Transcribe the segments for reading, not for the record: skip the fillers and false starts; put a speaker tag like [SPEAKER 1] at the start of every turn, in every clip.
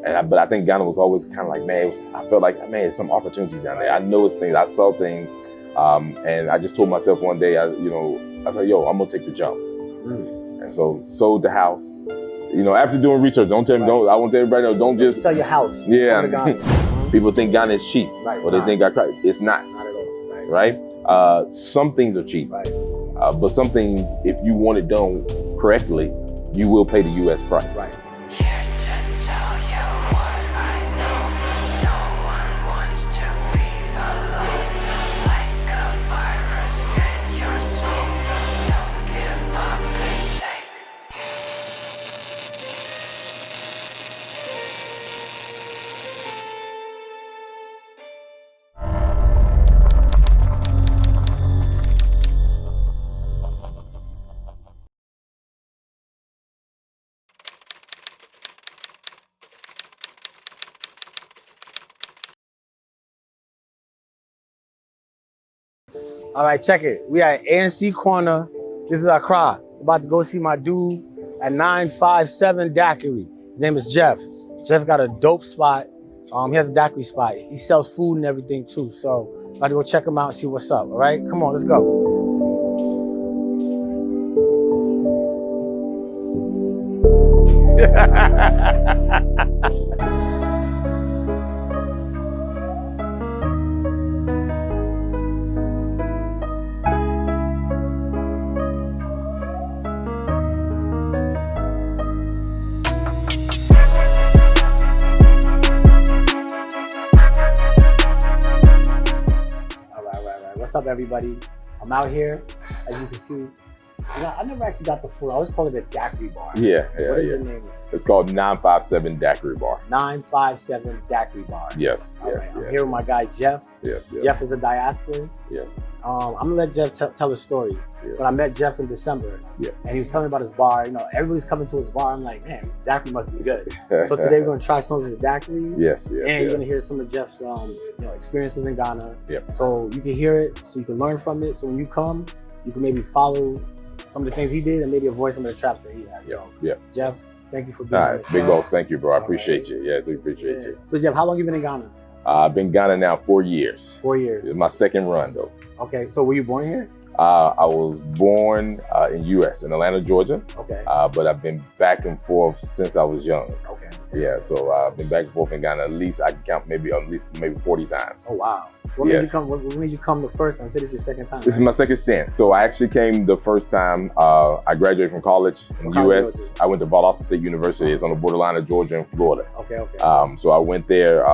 [SPEAKER 1] But I think Ghana was always kind of like, man, I felt like, man, there's some opportunities down there. I know it's things, I saw things, and I just told myself one day, I said, yo, I'm gonna take the jump. And so sold the house. After doing research, don't tell me, I want to tell everybody, don't just
[SPEAKER 2] sell your house.
[SPEAKER 1] Yeah. People think Ghana is cheap, or they think it's not.
[SPEAKER 2] Not at all.
[SPEAKER 1] Right? Some things are cheap, but some things, if you want it done correctly, you will pay the U.S. price.
[SPEAKER 2] Right. All right, check it. We at ANC Corner. This is Accra. About to go see my dude at 957 Daiquiri. His name is Jeff. Jeff got a dope spot. He has a daiquiri spot. He sells food and everything too. So about to go check him out and see what's up. All right, come on, let's go. What's up, everybody? I'm out here, as you can see. I never actually got the full. I always call it a daiquiri bar.
[SPEAKER 1] Yeah.
[SPEAKER 2] What is the name?
[SPEAKER 1] It's called 957 Daiquiri Bar.
[SPEAKER 2] 957 Daiquiri Bar.
[SPEAKER 1] Yes.
[SPEAKER 2] All right, I'm here with my guy Jeff.
[SPEAKER 1] Yeah.
[SPEAKER 2] Jeff is a diasporan.
[SPEAKER 1] Yes.
[SPEAKER 2] I'm gonna let Jeff tell his story.
[SPEAKER 1] Yeah.
[SPEAKER 2] But I met Jeff in December, and he was telling me about his bar. Everybody's coming to his bar. I'm like, man, this daiquiri must be good. So today we're gonna try some of his daiquiris.
[SPEAKER 1] Yes.
[SPEAKER 2] And you're gonna hear some of Jeff's experiences in Ghana.
[SPEAKER 1] Yep.
[SPEAKER 2] So you can hear it, so you can learn from it. So when you come, you can maybe follow some of the things he did and maybe avoid some of the traps that he has. So, Jeff, thank you for being here.
[SPEAKER 1] Big boss, thank you, bro. I appreciate you. Yeah, I do appreciate you.
[SPEAKER 2] So, Jeff, how long you been in Ghana?
[SPEAKER 1] I've been in Ghana now 4 years.
[SPEAKER 2] 4 years.
[SPEAKER 1] It's my second run, though.
[SPEAKER 2] Okay, so were you born here?
[SPEAKER 1] I was born in U.S., in Atlanta, Georgia.
[SPEAKER 2] Okay.
[SPEAKER 1] But I've been back and forth since I was young.
[SPEAKER 2] Okay.
[SPEAKER 1] Yeah, so I've been back and forth in Ghana at least, I can count maybe 40 times.
[SPEAKER 2] Oh, wow. What made you come the first time? You said this is your second time,
[SPEAKER 1] This is my second stint. So I actually came the first time. I graduated from college in the U.S. I went to Valdosta State University. It's on the borderline of Georgia and Florida.
[SPEAKER 2] Okay.
[SPEAKER 1] So I went there,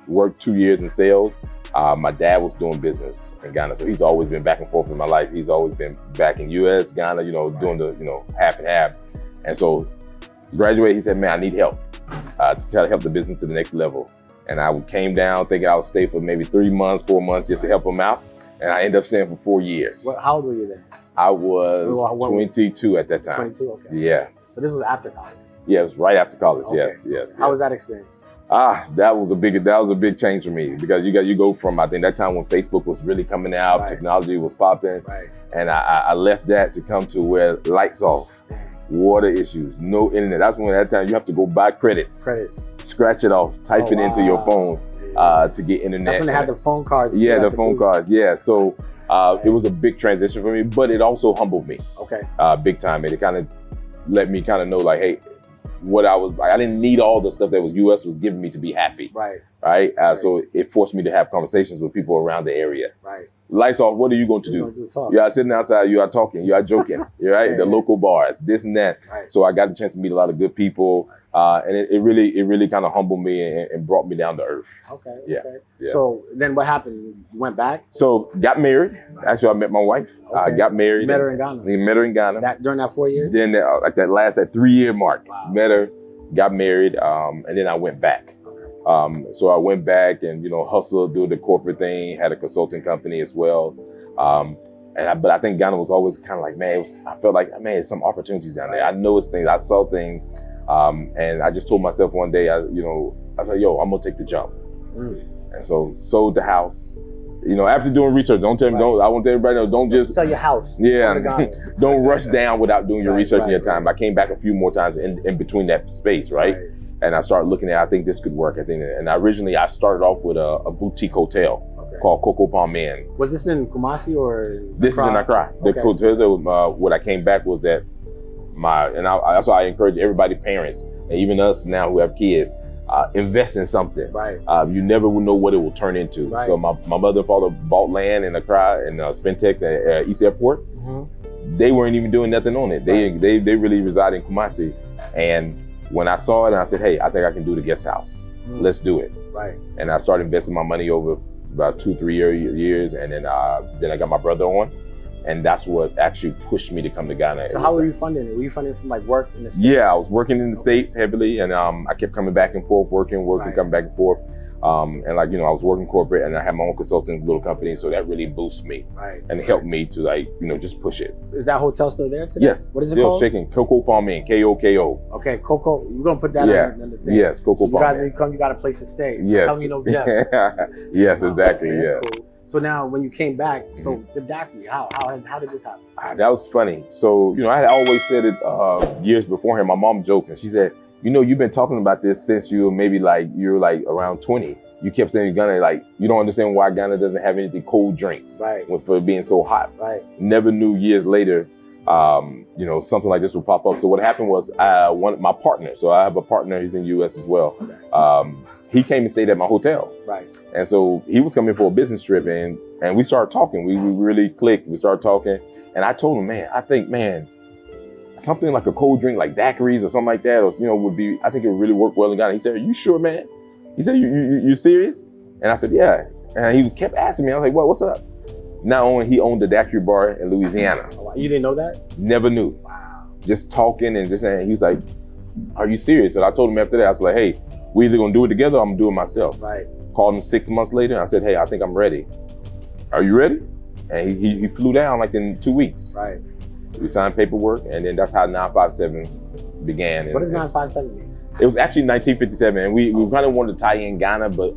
[SPEAKER 1] worked 2 years in sales. My dad was doing business in Ghana, so he's always been back and forth in my life. He's always been back in U.S., Ghana, doing the, half and half. And so graduated, he said, man, I need help to try to help the business to the next level. And I came down thinking I would stay for maybe 3 months, 4 months just to help him out. And I ended up staying for 4 years.
[SPEAKER 2] How old were you then?
[SPEAKER 1] I was 22 at that time.
[SPEAKER 2] 22, okay.
[SPEAKER 1] Yeah.
[SPEAKER 2] So this was after college?
[SPEAKER 1] Yeah, it was right after college,
[SPEAKER 2] okay.
[SPEAKER 1] Yes.
[SPEAKER 2] How was that experience?
[SPEAKER 1] That was a big change for me because you go from, I think that time when Facebook was really coming out, technology was popping.
[SPEAKER 2] Right.
[SPEAKER 1] And I left that to come to where lights off. Water issues, no internet. That's when at that time you have to go buy credits, scratch it off, type it into your phone to get internet.
[SPEAKER 2] That's when they had the phone cards.
[SPEAKER 1] Yeah, the phone cards. Yeah, so it was a big transition for me, but it also humbled me.
[SPEAKER 2] Okay.
[SPEAKER 1] Big time, and it kind of let me kind of know like, hey, what I was like, I didn't need all the stuff that was U.S. was giving me to be happy. Right. So it forced me to have conversations with people around the area.
[SPEAKER 2] Right.
[SPEAKER 1] Lights off, what are you going to do? You are sitting outside, you are talking, you are joking, you're right? The local bars, this and that. So I got the chance to meet a lot of good people. And it really kind of humbled me and brought me down to earth.
[SPEAKER 2] Okay.
[SPEAKER 1] Yeah.
[SPEAKER 2] So then what happened? You went back?
[SPEAKER 1] So got married. Actually, I met my wife. I got married.
[SPEAKER 2] You met her in Ghana?
[SPEAKER 1] Met her in Ghana.
[SPEAKER 2] During that 4 years?
[SPEAKER 1] Then that 3 year mark. Wow. Met her, got married, and then I went back. So I went back and, hustled, do the corporate thing, had a consulting company as well. But I think Ghana was always kind of like, man, I felt like, man, there's some opportunities down there. I know it's things, I saw things. And I just told myself one day, I said, yo, I'm gonna take the jump. And so sold the house. After doing research, don't tell me, I want everybody to know, don't just
[SPEAKER 2] sell your house.
[SPEAKER 1] Yeah, don't rush down without doing your research in your time. I came back a few more times in between that space, right? And I started looking at, I think this could work. And originally I started off with a boutique hotel called Coco Palm Inn.
[SPEAKER 2] Was this in Kumasi or?
[SPEAKER 1] This is in Accra. The hotel, what I came back was that that's why I encourage everybody, parents, and even us now who have kids, invest in something.
[SPEAKER 2] Right.
[SPEAKER 1] You never will know what it will turn into.
[SPEAKER 2] Right.
[SPEAKER 1] So my mother and father bought land in Accra and Spentex at East Airport. They weren't even doing nothing on it. They really reside in Kumasi. And when I saw it, and I said, hey, I think I can do the guest house. Let's do it.
[SPEAKER 2] Right.
[SPEAKER 1] And I started investing my money over about 2-3 years, and then I got my brother on, and that's what actually pushed me to come to Ghana.
[SPEAKER 2] So how were you funding it? Were you funding from like work in the States?
[SPEAKER 1] Yeah, I was working in the States heavily, and I kept coming back and forth, working, coming back and forth. And like, I was working corporate, and I had my own consulting little company, so that really boosted me and helped me to like, just push it.
[SPEAKER 2] Is that hotel still there today?
[SPEAKER 1] Yes.
[SPEAKER 2] What is it
[SPEAKER 1] still
[SPEAKER 2] called?
[SPEAKER 1] Shaking Coco Palm Inn, K-O-K-O.
[SPEAKER 2] Okay, Coco. We're gonna put that on the thing.
[SPEAKER 1] Yes, Coco Palm Inn.
[SPEAKER 2] You guys, when you got a place to stay. So
[SPEAKER 1] yes.
[SPEAKER 2] tell me you know Jeff.
[SPEAKER 1] Yes, exactly.
[SPEAKER 2] Okay,
[SPEAKER 1] yeah.
[SPEAKER 2] Cool. So now, when you came back, so the daiquiri, how did this happen?
[SPEAKER 1] That was funny. So, I had always said it years beforehand. My mom joked, and she said, you've been talking about this since you were around 20. You kept saying Ghana, you don't understand why Ghana doesn't have anything cold drinks, for being so hot. Right. Never knew years later, something like this would pop up. So what happened was, my partner. So I have a partner. He's in the U.S. as well. Okay. He came and stayed at my hotel. Right. And so he was coming for a business trip, and we started talking. We really clicked. We started talking, and I told him, I think, something like a cold drink like daiquiris or something like that, or would be. I think it would really work well in Ghana. He said, "Are you sure, man?" He said, "You serious?" And I said, "Yeah." And he kept asking me. I was like, "What's up?" Not only he owned the DAIQIRI bar in Louisiana.
[SPEAKER 2] Oh, wow. You didn't know that?
[SPEAKER 1] Never knew. Wow. Just talking and he was like, "Are you serious?" And I told him after that, I was like, "Hey, we either gonna do it together or I'm gonna do it myself." Right. Called him 6 months later, and I said, "Hey, I think I'm ready. Are you ready?" And he flew down in 2 weeks. Right. We signed paperwork, and then that's how 957 began.
[SPEAKER 2] What does 957 mean?
[SPEAKER 1] It was actually 1957, and we kind of wanted to tie in Ghana, but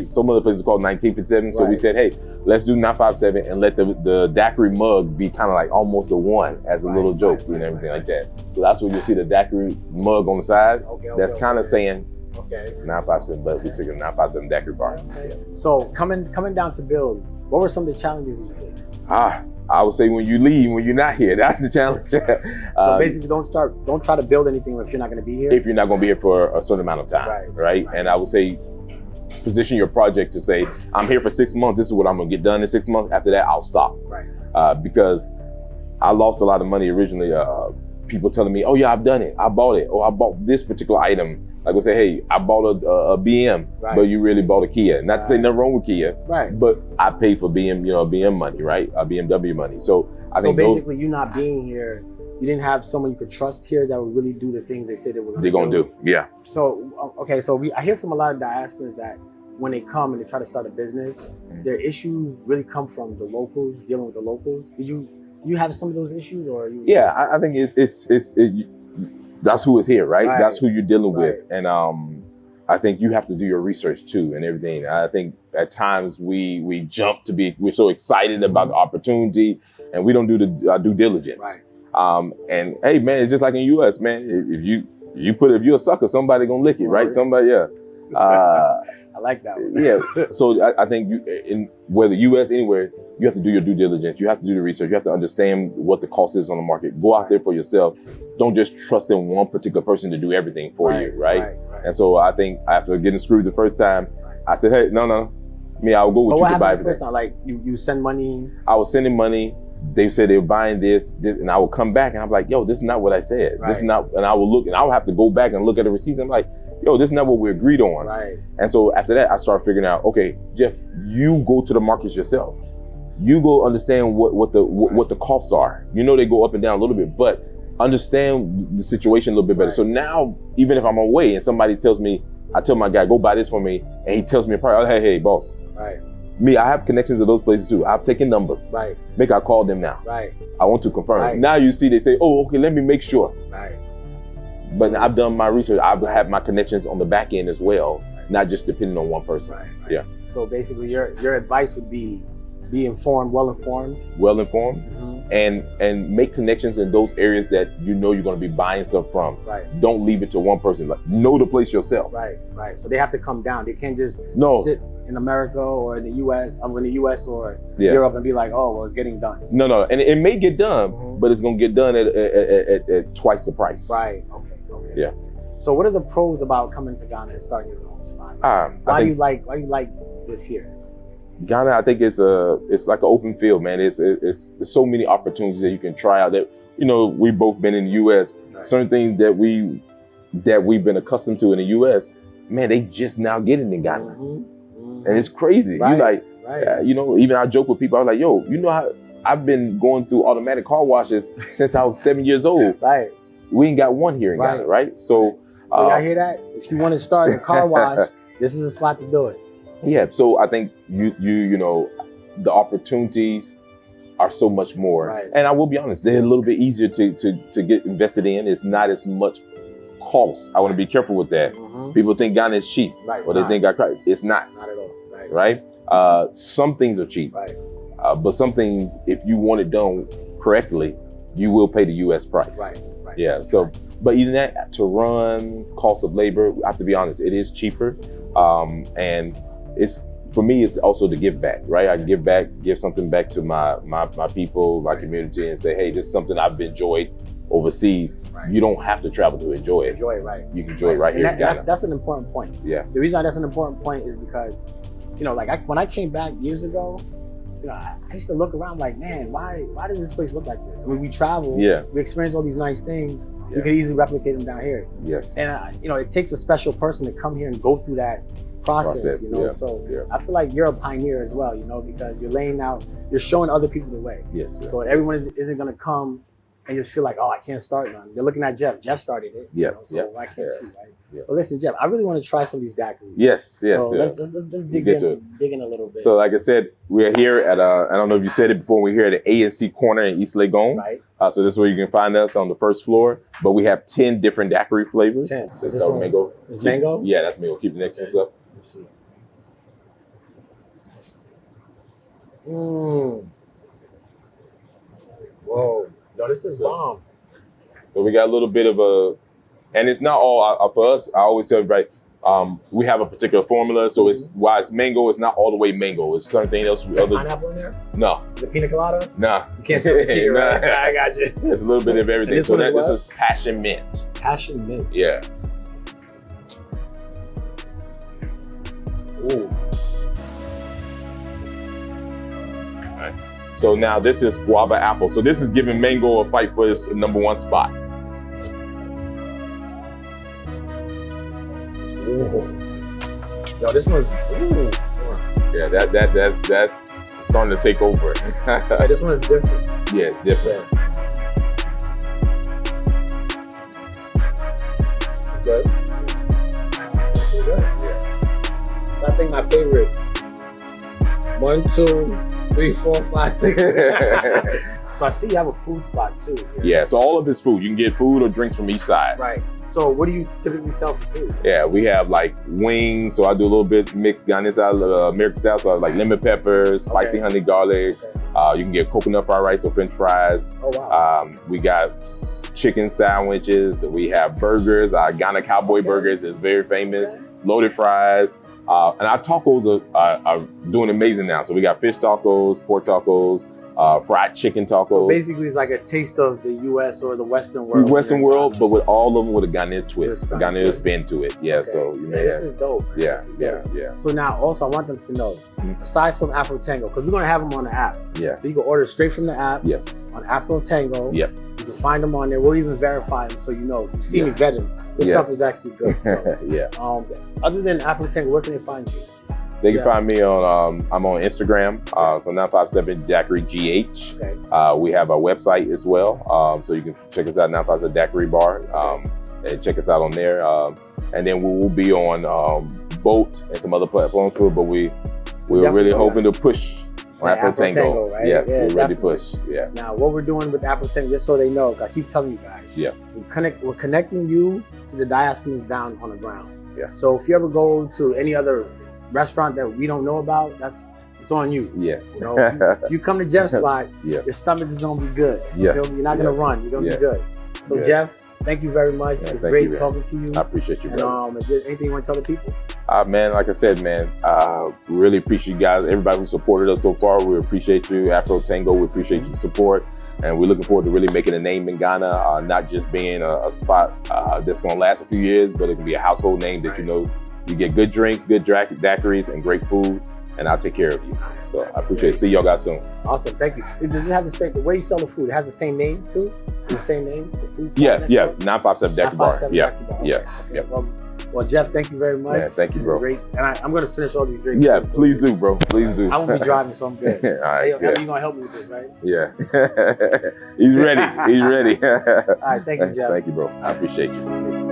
[SPEAKER 1] some other places called 1957, so we said, hey, let's do 957 and let the daiquiri mug be kind of like almost a one as a little joke and everything like that. So that's where you see the daiquiri mug on the side. That's kind of saying 957, but we took a 957 daiquiri bar.
[SPEAKER 2] Okay. So coming down to build, what were some of the challenges you faced?
[SPEAKER 1] I would say when you leave, when you're not here, that's the challenge.
[SPEAKER 2] So basically, don't try to build anything if you're not going to be here.
[SPEAKER 1] If you're not going to be here for a certain amount of time, right? And I would say, position your project to say, I'm here for 6 months. This is what I'm going to get done in 6 months. After that, I'll stop. Right. Because I lost a lot of money originally. People telling me, oh yeah, I've done it. I bought it. Oh, I bought this particular item. Like I say, hey, I bought a BM, but you really bought a Kia. Not to say nothing wrong with Kia, but I paid for BM money, right? BMW money. So I think
[SPEAKER 2] basically, you not being here, you didn't have someone you could trust here that would really do the things they said they were going to do.
[SPEAKER 1] They're going to do, yeah.
[SPEAKER 2] So, okay, so I hear from a lot of diasporans that when they come and they try to start a business, their issues really come from the locals, dealing with the locals. Did you have some of those issues, or you?
[SPEAKER 1] Yeah, I think that's who is here, right? That's who you're dealing with, and I think you have to do your research too and everything. I think at times we jump we're so excited about the opportunity, and we don't do the due diligence. Right. And hey, man, it's just like in the U.S., man. If you're a sucker, somebody gonna lick it, right? Somebody, yeah.
[SPEAKER 2] I like that one.
[SPEAKER 1] Yeah. So I think in whether U.S. anywhere, you have to do your due diligence. You have to do the research. You have to understand what the cost is on the market. Go out there for yourself. Don't just trust in one particular person to do everything for you, right? And so I think after getting screwed the first time, I said, hey, no. I'll go with you to buy everything.
[SPEAKER 2] First time? Like you send money?
[SPEAKER 1] I was sending money. They said they were buying this, and I would come back and I'm like, yo, this is not what I said. This is not, and I will look, and I will have to go back and look at the receipts. I'm like, yo, this is not what we agreed on. Right. And so after that, I started figuring out, okay, Jeff, you go to the markets yourself. You go understand what the costs are. They go up and down a little bit, but understand the situation a little bit better. So now, even if I'm away and somebody tells me, I tell my guy, go buy this for me, and he tells me a price, hey, boss. Right. Me, I have connections to those places too. I've taken numbers. Right. Make I call them now. Right. I want to confirm. Right. Now you see, they say, oh, okay, let me make sure. Right. But I've done my research. I've had my connections on the back end as well, not just depending on one person. Right. Yeah. So basically, your advice would be informed, well informed. Well informed. Mm-hmm. and make connections in those areas that you know you're going to be buying stuff from.
[SPEAKER 2] Right.
[SPEAKER 1] Don't leave it to one person. Like, know the place yourself.
[SPEAKER 2] Right, right. So they have to come down. They can't just
[SPEAKER 1] No.
[SPEAKER 2] sit in America or in the US, I'm in the US or
[SPEAKER 1] Yeah.
[SPEAKER 2] Europe and be like, oh, well, it's getting done.
[SPEAKER 1] No, and it may get done,
[SPEAKER 2] Mhm.
[SPEAKER 1] but it's going to get done at twice the price.
[SPEAKER 2] Right, okay.
[SPEAKER 1] Yeah.
[SPEAKER 2] So what are the pros about coming to Ghana and starting your own spot?
[SPEAKER 1] I
[SPEAKER 2] Why do
[SPEAKER 1] think
[SPEAKER 2] you like this here?
[SPEAKER 1] Ghana, I think it's like an open field, man. It's so many opportunities that you can try out. That, you know, we've both been in the U.S.
[SPEAKER 2] Right.
[SPEAKER 1] Certain things that we've been accustomed to in the U.S., man, they just now getting in Ghana, and it's crazy.
[SPEAKER 2] Right.
[SPEAKER 1] You like,
[SPEAKER 2] Right.
[SPEAKER 1] you know, even I joke with people. I was like, yo, you know how I've been going through automatic car washes since I was 7 years old.
[SPEAKER 2] Right.
[SPEAKER 1] We ain't got one here in Ghana, right? So
[SPEAKER 2] y'all hear that? If you want to start a car wash, this is the spot to do it.
[SPEAKER 1] yeah. So I think you know, the opportunities are so much more.
[SPEAKER 2] Right.
[SPEAKER 1] And I will be honest, they're a little bit easier to get invested in. It's not as much cost. I want to be careful with that.
[SPEAKER 2] Mhm.
[SPEAKER 1] People think Ghana is cheap,
[SPEAKER 2] Right,
[SPEAKER 1] or they think it's not.
[SPEAKER 2] Not at all. Right.
[SPEAKER 1] Right? Some things are cheap,
[SPEAKER 2] Right.
[SPEAKER 1] but some things, if you want it done correctly, you will pay the U.S. price.
[SPEAKER 2] Right. Right.
[SPEAKER 1] Yeah.
[SPEAKER 2] That's a
[SPEAKER 1] So,
[SPEAKER 2] fact.
[SPEAKER 1] but even that, to run, cost of labor, I have to be honest, it is cheaper. And it's, for me, it's also to give back, right? I give back, give something back to my people, my
[SPEAKER 2] Right.
[SPEAKER 1] community, and say, hey, this is something I've enjoyed overseas.
[SPEAKER 2] Right.
[SPEAKER 1] You don't have to travel to enjoy it.
[SPEAKER 2] Enjoy it, right?
[SPEAKER 1] You can enjoy it right
[SPEAKER 2] And
[SPEAKER 1] here in Ghana.
[SPEAKER 2] that's an important point.
[SPEAKER 1] Yeah.
[SPEAKER 2] The reason that's an important point is because, you know, like when I came back years ago, you know, I used to look around like, man, why does this place look like this? I mean, we travel,
[SPEAKER 1] Yeah.
[SPEAKER 2] we experience all these nice things.
[SPEAKER 1] Yeah.
[SPEAKER 2] We could easily replicate them down here.
[SPEAKER 1] Yes.
[SPEAKER 2] And you know, it takes a special person to come here and go through that process, you know.
[SPEAKER 1] yeah,
[SPEAKER 2] So
[SPEAKER 1] yeah.
[SPEAKER 2] I feel like you're a pioneer as well, you know, because you're laying out, you're showing other people the way.
[SPEAKER 1] Yes.
[SPEAKER 2] So everyone isn't going to come and just feel like, oh, I can't start none. They're looking at Jeff. Jeff started it.
[SPEAKER 1] Yeah,
[SPEAKER 2] You know, so
[SPEAKER 1] yeah,
[SPEAKER 2] why can't
[SPEAKER 1] yeah,
[SPEAKER 2] you, right?
[SPEAKER 1] yeah.
[SPEAKER 2] But listen, Jeff, I really want to try some of these daiquiris.
[SPEAKER 1] Yes.
[SPEAKER 2] So
[SPEAKER 1] Yeah.
[SPEAKER 2] let's dig
[SPEAKER 1] get to
[SPEAKER 2] in a little bit.
[SPEAKER 1] So like I said, we're here at, I don't know if you said it before, we're here at the ANC corner in East Legon.
[SPEAKER 2] Right.
[SPEAKER 1] So this is where you can find us on the first floor, but we have 10 different daiquiri flavors.
[SPEAKER 2] 10.
[SPEAKER 1] So
[SPEAKER 2] This
[SPEAKER 1] start with
[SPEAKER 2] one-
[SPEAKER 1] mango.
[SPEAKER 2] It's mango?
[SPEAKER 1] Yeah, that's mango. Keep the next one up.
[SPEAKER 2] Let's see. Whoa. Yo, this is bomb.
[SPEAKER 1] So we got a little bit of and it's not all, for us, I always tell everybody, we have a particular formula. So it's, while it's mango, it's not all the way mango. It's something else.
[SPEAKER 2] Is there pineapple in there?
[SPEAKER 1] No.
[SPEAKER 2] The pina colada?
[SPEAKER 1] Nah.
[SPEAKER 2] You can't tell me the secret, right?
[SPEAKER 1] Nah.
[SPEAKER 2] I got you.
[SPEAKER 1] It's a little bit of everything.
[SPEAKER 2] And this
[SPEAKER 1] So
[SPEAKER 2] one is
[SPEAKER 1] this
[SPEAKER 2] what?
[SPEAKER 1] is passion mint.
[SPEAKER 2] Passion mint.
[SPEAKER 1] Yeah.
[SPEAKER 2] Ooh.
[SPEAKER 1] So now this is guava apple. So this is giving mango a fight for its #1 spot.
[SPEAKER 2] Ooh. Yo, this one's ooh.
[SPEAKER 1] Yeah, that's starting to take over.
[SPEAKER 2] Yeah, this one is different.
[SPEAKER 1] Yeah, it's different.
[SPEAKER 2] It's good. It's good.
[SPEAKER 1] Yeah.
[SPEAKER 2] I think my favorite. 1, 2, 3, 4, 5, 6. So I see you have a food spot too.
[SPEAKER 1] Yeah, so all of this food, you can get food or drinks from each side.
[SPEAKER 2] Right. So what do you typically sell for food?
[SPEAKER 1] Yeah, we have like wings. So I do a little bit mixed Ghanaian style, American style. So I have like lemon peppers, spicy honey garlic.
[SPEAKER 2] Okay.
[SPEAKER 1] You can get coconut fried rice or French fries.
[SPEAKER 2] Oh wow.
[SPEAKER 1] We got chicken sandwiches. We have burgers. Ghana Cowboy Burgers is very famous.
[SPEAKER 2] Okay.
[SPEAKER 1] Loaded fries. And our tacos are doing amazing now. So we got fish tacos, pork tacos, fried chicken tacos.
[SPEAKER 2] So basically it's like a taste of the US or the Western world.
[SPEAKER 1] The Western world, but with all of them with a Ghanaian twist, a
[SPEAKER 2] With a
[SPEAKER 1] Ghanaian
[SPEAKER 2] twist.
[SPEAKER 1] spin to it. Yeah,
[SPEAKER 2] Okay.
[SPEAKER 1] so you may
[SPEAKER 2] This
[SPEAKER 1] have,
[SPEAKER 2] is dope. Man.
[SPEAKER 1] yeah,
[SPEAKER 2] This is
[SPEAKER 1] yeah,
[SPEAKER 2] dope.
[SPEAKER 1] yeah,
[SPEAKER 2] So now also I want them to know, aside from Afro Tango, because we're gonna have them on the app.
[SPEAKER 1] yeah,
[SPEAKER 2] So you can order straight from the app
[SPEAKER 1] yes,
[SPEAKER 2] on Afro Tango.
[SPEAKER 1] yep,
[SPEAKER 2] You can find them on there. We'll even verify them so you know. You see me
[SPEAKER 1] Yeah.
[SPEAKER 2] vetting. This
[SPEAKER 1] Yes.
[SPEAKER 2] stuff is actually good. So
[SPEAKER 1] yeah.
[SPEAKER 2] other than Afro Tango, where can they find you?
[SPEAKER 1] They can
[SPEAKER 2] Yeah.
[SPEAKER 1] find me on, I'm on Instagram, so 957 Daiquiri GH.
[SPEAKER 2] Okay.
[SPEAKER 1] We have our website as well, so you can check us out, 957 Daiquiri Bar, and check us out on there. And then we will be on Boat and some other platforms too, but we're
[SPEAKER 2] Definitely
[SPEAKER 1] really
[SPEAKER 2] on
[SPEAKER 1] hoping to push on Afro Tango.
[SPEAKER 2] right?
[SPEAKER 1] Yes,
[SPEAKER 2] Yeah,
[SPEAKER 1] we're ready to
[SPEAKER 2] definitely.
[SPEAKER 1] push. Yeah,
[SPEAKER 2] Now, what we're doing with Afro Tango, just so they know, I keep telling you guys.
[SPEAKER 1] Yeah.
[SPEAKER 2] We're connecting you to the diasporans down on the ground.
[SPEAKER 1] Yeah.
[SPEAKER 2] So if you ever go to any other restaurant that we don't know about, it's it's on you.
[SPEAKER 1] Yes.
[SPEAKER 2] You know, if you come to Jeff's spot,
[SPEAKER 1] Yes.
[SPEAKER 2] your stomach is gonna be good.
[SPEAKER 1] Yes.
[SPEAKER 2] You feel me? You're not gonna
[SPEAKER 1] Yes.
[SPEAKER 2] run. You're gonna
[SPEAKER 1] Yeah.
[SPEAKER 2] be good. So
[SPEAKER 1] Yeah.
[SPEAKER 2] Jeff, thank you very much.
[SPEAKER 1] Yeah,
[SPEAKER 2] It's
[SPEAKER 1] thank
[SPEAKER 2] great
[SPEAKER 1] you, man.
[SPEAKER 2] talking to you.
[SPEAKER 1] I appreciate you,
[SPEAKER 2] And
[SPEAKER 1] brother.
[SPEAKER 2] if there's anything you want to tell the people?
[SPEAKER 1] Man, like I said, man, really appreciate you guys. Everybody who supported us so far, we appreciate you. Afro Tango, we appreciate your support. And we're looking forward to really making a name in Ghana, not just being a spot that's going to last a few years, but it can be a household name that, you know, you get good drinks, good daiquiris, and great food, and I'll take care of you. So I appreciate it. See y'all guys soon.
[SPEAKER 2] Awesome, thank you. Does it have the way you sell the food? It has the same name too? It's the same name? The food spot
[SPEAKER 1] Yeah,
[SPEAKER 2] next
[SPEAKER 1] yeah,
[SPEAKER 2] door?
[SPEAKER 1] 957 DAIQIRI Bar.
[SPEAKER 2] 957
[SPEAKER 1] Yeah,
[SPEAKER 2] DAIQIRI Bar.
[SPEAKER 1] yes,
[SPEAKER 2] Okay.
[SPEAKER 1] yep.
[SPEAKER 2] Well, Jeff, thank you very much.
[SPEAKER 1] Yeah, thank you,
[SPEAKER 2] It was
[SPEAKER 1] bro.
[SPEAKER 2] great. And I'm going to finish all these drinks.
[SPEAKER 1] Yeah, please do, bro. Please do.
[SPEAKER 2] I won't be driving, so I'm good.
[SPEAKER 1] All right,
[SPEAKER 2] Hey, you're
[SPEAKER 1] good.
[SPEAKER 2] going to help me with this, right?
[SPEAKER 1] Yeah. He's ready. He's ready.
[SPEAKER 2] All right, thank you, Jeff.
[SPEAKER 1] Thank you, bro. I appreciate you.